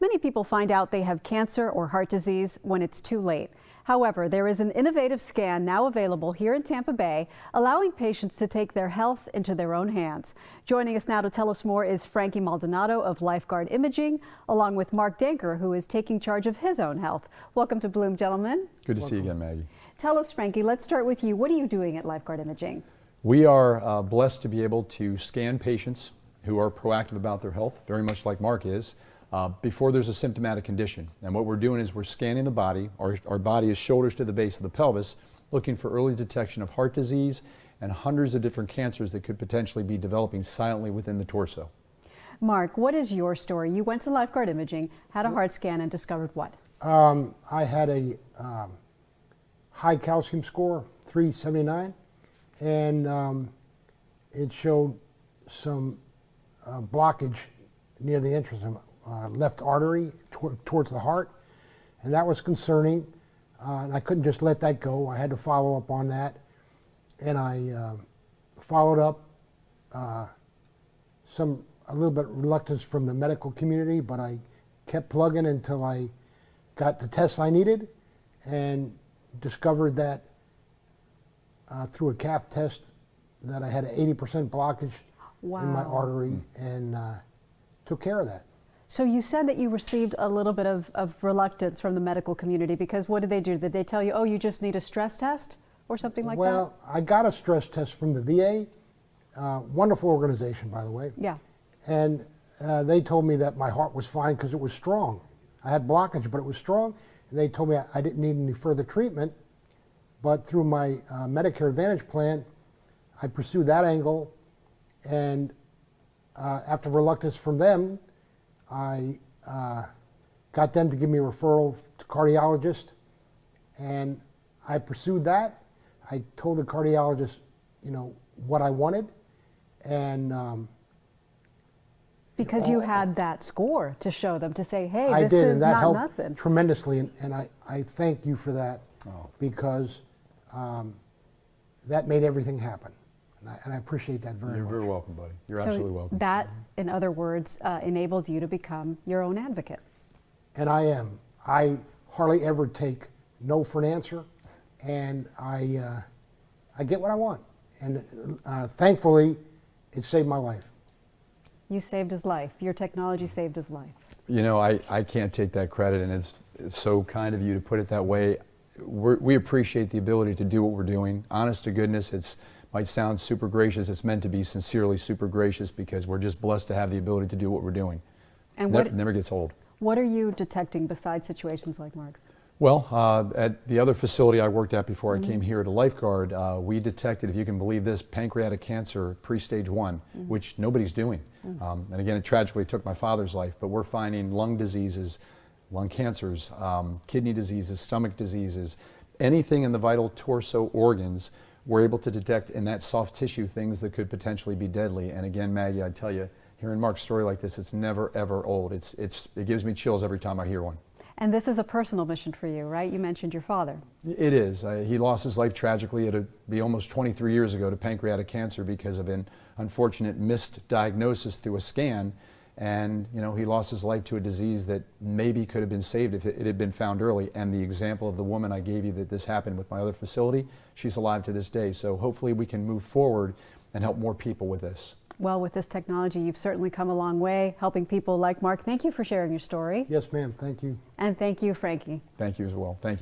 Many people find out they have cancer or heart disease when it's too late. However, there is an innovative scan now available here in Tampa Bay, allowing patients to take their health into their own hands. Joining us now to tell us more is Frankie Maldonado of Lifeguard Imaging, along with Mark Danker, who is taking charge of his own health. Welcome to Bloom, gentlemen. Good to see you again, Maggie. Tell us, Frankie, let's start with you. What are you doing at Lifeguard Imaging? We are blessed to be able to scan patients who are proactive about their health, very much like Mark is, before there's a symptomatic condition. And what we're doing is we're scanning the body. Our body is shoulders to the base of the pelvis, looking for early detection of heart disease and hundreds of different cancers that could potentially be developing silently within the torso. Mark, what is your story? You went to Lifeguard Imaging, had a heart scan, and discovered what? I had a high calcium score, 379, and it showed some blockage near the entrance of left artery towards the heart, and that was concerning, and I couldn't just let that go. I had to follow up on that, and I followed up a little bit reluctance from the medical community, but I kept plugging until I got the tests I needed and discovered that through a cath test that I had an 80% blockage in my artery, and took care of that. So you said that you received a little bit of reluctance from the medical community, because what did they do? Did they tell you, oh, you just need a stress test or something like that? Well, I got a stress test from the VA, wonderful organization, by the way. Yeah. And they told me that my heart was fine because it was strong. I had blockage, but it was strong. And they told me I didn't need any further treatment. But through my Medicare Advantage plan, I pursued that angle. And after reluctance from them, I got them to give me a referral to cardiologist, and I pursued that. I told the cardiologist, what I wanted, and because you had that score to show them, to say, hey, I this did, is and that not helped nothing. tremendously, and I thank you for that, because that made everything happen. And I appreciate that very much. You're very welcome, buddy. You're absolutely welcome. That, in other words, enabled you to become your own advocate. And I am. I hardly ever take no for an answer, and I get what I want. And thankfully, it saved my life. You saved his life. Your technology saved his life. I can't take that credit, and it's so kind of you to put it that way. We appreciate the ability to do what we're doing. Honest to goodness, it might sound super gracious. It's meant to be sincerely super gracious, because we're just blessed to have the ability to do what we're doing. And never gets old. What are you detecting besides situations like Mark's? Well, at the other facility I worked at before I came here at a Lifeguard, we detected, if you can believe this, pancreatic cancer pre-stage 1, which nobody's doing. And again, it tragically took my father's life, but we're finding lung diseases, lung cancers, kidney diseases, stomach diseases, anything in the vital torso organs. We're able to detect in that soft tissue things that could potentially be deadly. And again, Maggie, I tell you, hearing Mark's story like this, it's never ever old. It gives me chills every time I hear one. And this is a personal mission for you, right? You mentioned your father. It is. He lost his life tragically. It'll be almost 23 years ago to pancreatic cancer because of an unfortunate missed diagnosis through a scan. And he lost his life to a disease that maybe could have been saved if it had been found early. And the example of the woman I gave you that this happened with my other facility, she's alive to this day. So hopefully we can move forward and help more people with this. Well, with this technology, you've certainly come a long way, helping people like Mark. Thank you for sharing your story. Yes, ma'am. Thank you. And thank you, Frankie. Thank you as well. Thank you.